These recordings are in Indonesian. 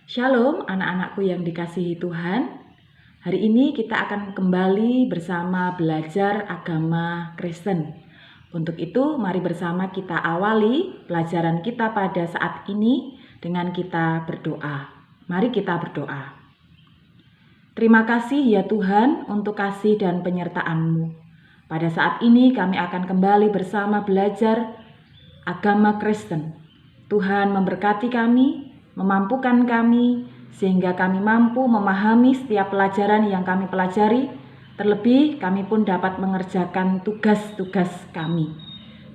Shalom anak-anakku yang dikasihi Tuhan. Hari ini kita akan kembali bersama belajar agama Kristen. Untuk itu mari bersama kita awali pelajaran kita pada saat ini dengan kita berdoa. Mari kita berdoa. Terima kasih ya Tuhan untuk kasih dan penyertaan-Mu. Pada saat ini kami akan kembali bersama belajar agama Kristen. Tuhan memberkati kami, memampukan kami, sehingga kami mampu memahami setiap pelajaran yang kami pelajari, terlebih kami pun dapat mengerjakan tugas-tugas kami.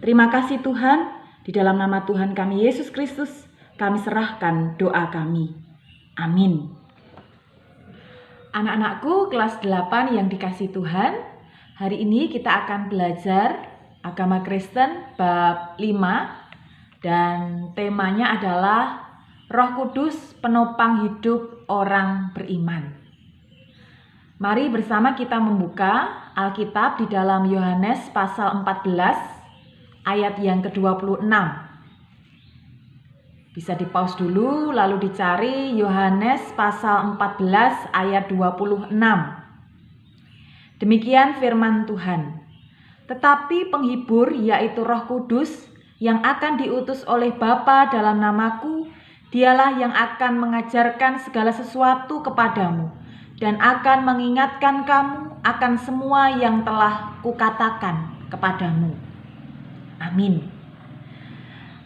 Terima kasih Tuhan, di dalam nama Tuhan kami Yesus Kristus, kami serahkan doa kami. Amin. Anak-anakku kelas 8 yang dikasihi Tuhan, hari ini kita akan belajar agama Kristen bab 5 dan temanya adalah Roh Kudus penopang hidup orang beriman. Mari bersama kita membuka Alkitab di dalam Yohanes pasal 14 ayat yang ke-26. Bisa di-pause dulu lalu dicari Yohanes pasal 14 ayat 26. Demikian firman Tuhan. Tetapi penghibur yaitu Roh Kudus yang akan diutus oleh Bapa dalam namaku, Dialah yang akan mengajarkan segala sesuatu kepadamu dan akan mengingatkan kamu akan semua yang telah kukatakan kepadamu. Amin.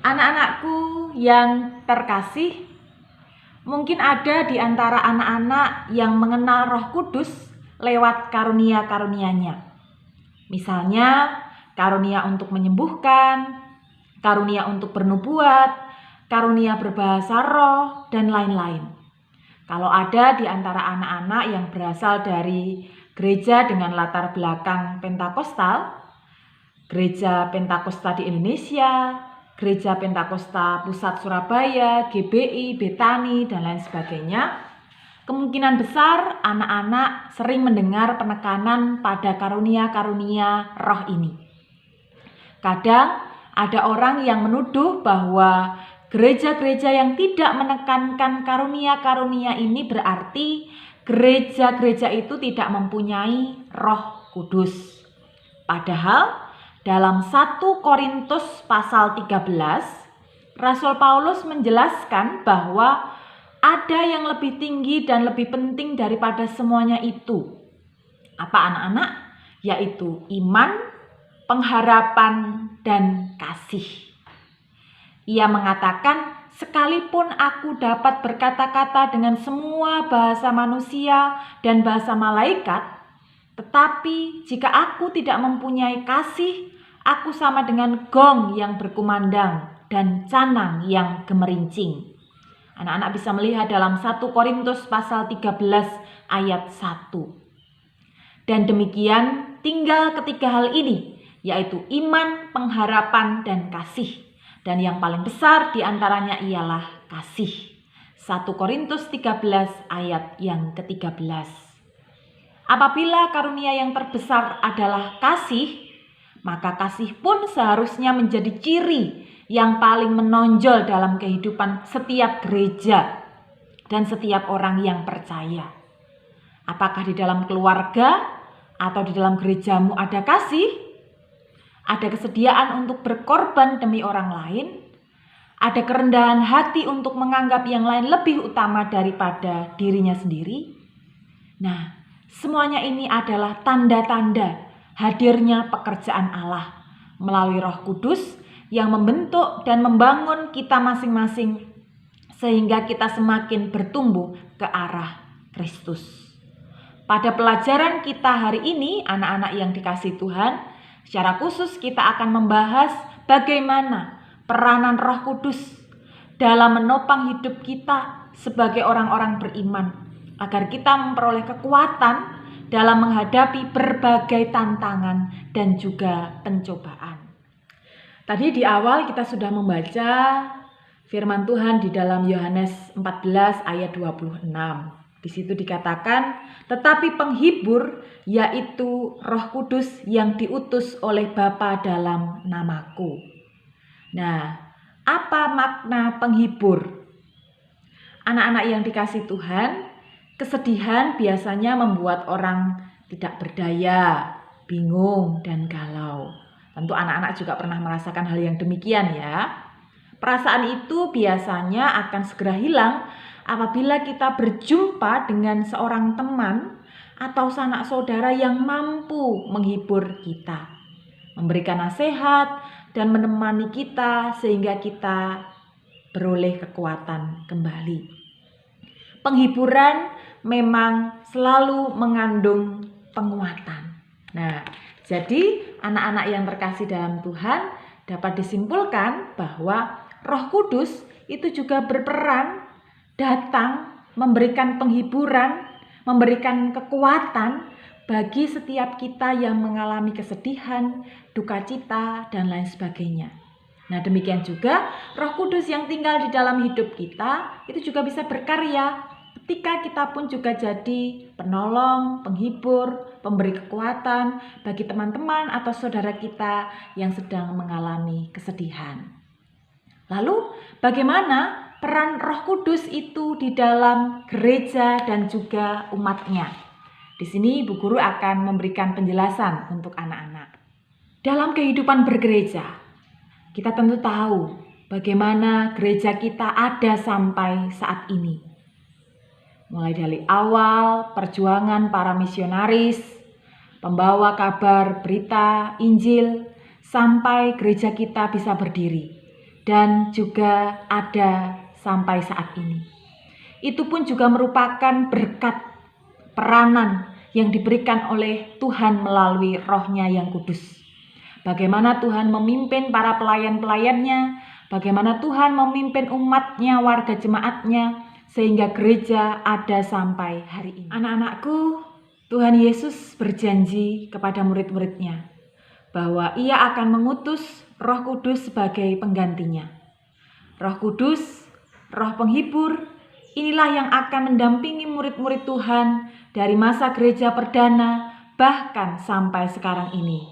Anak-anakku yang terkasih, mungkin ada di antara anak-anak yang mengenal Roh Kudus lewat karunia-karunia-Nya. Misalnya, karunia untuk menyembuhkan, karunia untuk bernubuat, karunia berbahasa roh, dan lain-lain. Kalau ada di antara anak-anak yang berasal dari gereja dengan latar belakang Pentakosta, gereja Pentakosta di Indonesia, gereja Pentakosta Pusat Surabaya, GBI, Betani, dan lain sebagainya, kemungkinan besar anak-anak sering mendengar penekanan pada karunia-karunia roh ini. Kadang ada orang yang menuduh bahwa gereja-gereja yang tidak menekankan karunia-karunia ini berarti gereja-gereja itu tidak mempunyai Roh Kudus. Padahal dalam 1 Korintus pasal 13, Rasul Paulus menjelaskan bahwa ada yang lebih tinggi dan lebih penting daripada semuanya itu. Apa anak-anak? Yaitu iman, pengharapan, dan kasih. Ia mengatakan, sekalipun aku dapat berkata-kata dengan semua bahasa manusia dan bahasa malaikat, tetapi jika aku tidak mempunyai kasih, aku sama dengan gong yang berkumandang dan canang yang gemerincing. Anak-anak bisa melihat dalam 1 Korintus pasal 13 ayat 1. Dan demikian tinggal ketiga hal ini, yaitu iman, pengharapan, dan kasih. Dan yang paling besar diantaranya ialah kasih. 1 Korintus 13 ayat yang ke-13. Apabila karunia yang terbesar adalah kasih, maka kasih pun seharusnya menjadi ciri yang paling menonjol dalam kehidupan setiap gereja dan setiap orang yang percaya. Apakah di dalam keluarga atau di dalam gerejamu ada kasih? Ada kesediaan untuk berkorban demi orang lain? Ada kerendahan hati untuk menganggap yang lain lebih utama daripada dirinya sendiri? Nah, semuanya ini adalah tanda-tanda hadirnya pekerjaan Allah melalui Roh Kudus yang membentuk dan membangun kita masing-masing sehingga kita semakin bertumbuh ke arah Kristus. Pada pelajaran kita hari ini, anak-anak yang dikasihi Tuhan, secara khusus kita akan membahas bagaimana peranan Roh Kudus dalam menopang hidup kita sebagai orang-orang beriman, agar kita memperoleh kekuatan dalam menghadapi berbagai tantangan dan juga pencobaan. Tadi di awal kita sudah membaca firman Tuhan di dalam Yohanes 14 ayat 26. Di situ dikatakan, tetapi penghibur yaitu Roh Kudus yang diutus oleh Bapa dalam namaku. Nah, apa makna penghibur? Anak-anak yang dikasih Tuhan, kesedihan biasanya membuat orang tidak berdaya, bingung, dan galau. Tentu anak-anak juga pernah merasakan hal yang demikian ya. Perasaan itu biasanya akan segera hilang apabila kita berjumpa dengan seorang teman atau sanak saudara yang mampu menghibur kita, memberikan nasihat, dan menemani kita sehingga kita beroleh kekuatan kembali. Penghiburan memang selalu mengandung penguatan. Nah, jadi anak-anak yang terkasih dalam Tuhan dapat disimpulkan bahwa Roh Kudus itu juga berperan datang memberikan penghiburan, memberikan kekuatan bagi setiap kita yang mengalami kesedihan, duka cita, dan lain sebagainya. Nah, demikian juga Roh Kudus yang tinggal di dalam hidup kita itu juga bisa berkarya ketika kita pun juga jadi penolong, penghibur, pemberi kekuatan bagi teman-teman atau saudara kita yang sedang mengalami kesedihan. Lalu, bagaimana peran Roh Kudus itu di dalam gereja dan juga umatnya? Di sini Ibu Guru akan memberikan penjelasan untuk anak-anak. Dalam kehidupan bergereja, kita tentu tahu bagaimana gereja kita ada sampai saat ini. Mulai dari awal perjuangan para misionaris, pembawa kabar berita Injil, sampai gereja kita bisa berdiri. Dan juga ada sampai saat ini. Itu pun juga merupakan berkat peranan yang diberikan oleh Tuhan melalui Roh-Nya yang kudus. Bagaimana Tuhan memimpin para pelayan-pelayannya, bagaimana Tuhan memimpin umatnya, warga jemaatnya, sehingga gereja ada sampai hari ini. Anak-anakku, Tuhan Yesus berjanji kepada murid-muridnya bahwa Ia akan mengutus Roh Kudus sebagai penggantinya. Roh Kudus, Roh penghibur, inilah yang akan mendampingi murid-murid Tuhan dari masa gereja perdana bahkan sampai sekarang ini.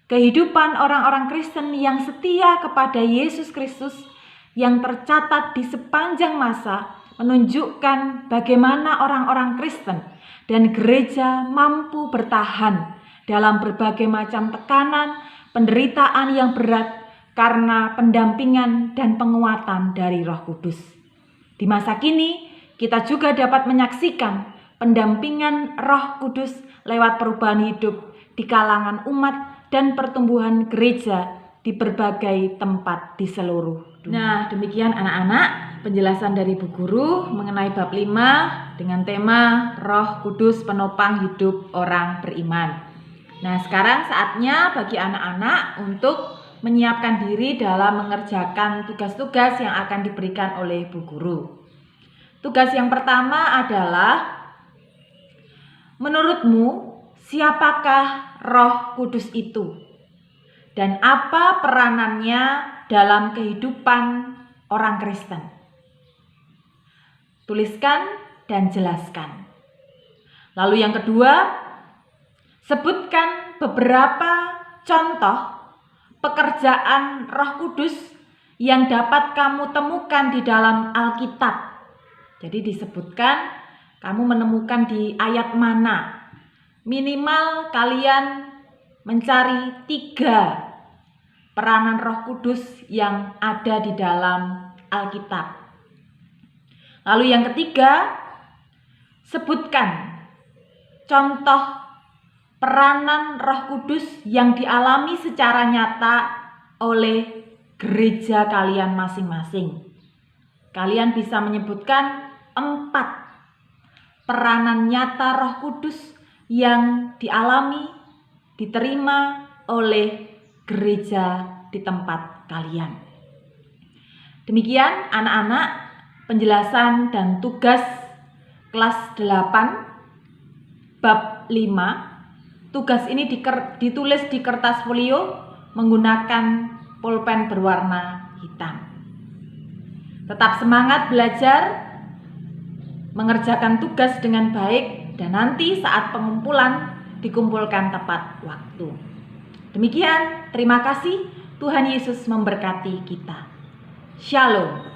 Kehidupan orang-orang Kristen yang setia kepada Yesus Kristus yang tercatat di sepanjang masa menunjukkan bagaimana orang-orang Kristen dan gereja mampu bertahan dalam berbagai macam tekanan, penderitaan yang berat karena pendampingan dan penguatan dari Roh Kudus. Di masa kini, kita juga dapat menyaksikan pendampingan Roh Kudus lewat perubahan hidup di kalangan umat dan pertumbuhan gereja di berbagai tempat di seluruh dunia. Nah, demikian anak-anak penjelasan dari Bu Guru mengenai bab 5 dengan tema Roh Kudus penopang hidup orang beriman. Nah, sekarang saatnya bagi anak-anak untuk menyiapkan diri dalam mengerjakan tugas-tugas yang akan diberikan oleh Bu Guru. Tugas yang pertama adalah, menurutmu siapakah Roh Kudus itu? Dan apa peranannya dalam kehidupan orang Kristen? Tuliskan dan jelaskan. Lalu yang kedua, sebutkan beberapa contoh pekerjaan Roh Kudus yang dapat kamu temukan di dalam Alkitab. Jadi disebutkan kamu menemukan di ayat mana. Minimal kalian mencari 3 peranan Roh Kudus yang ada di dalam Alkitab. Lalu yang ketiga, sebutkan contoh peranan Roh Kudus yang dialami secara nyata oleh gereja kalian masing-masing. Kalian bisa menyebutkan 4 peranan nyata Roh Kudus yang dialami, diterima oleh gereja di tempat kalian. Demikian anak-anak penjelasan dan tugas kelas 8 bab 5. Tugas ini ditulis di kertas folio menggunakan pulpen berwarna hitam. Tetap semangat belajar, mengerjakan tugas dengan baik, dan nanti saat pengumpulan dikumpulkan tepat waktu. Demikian, terima kasih. Tuhan Yesus memberkati kita. Shalom.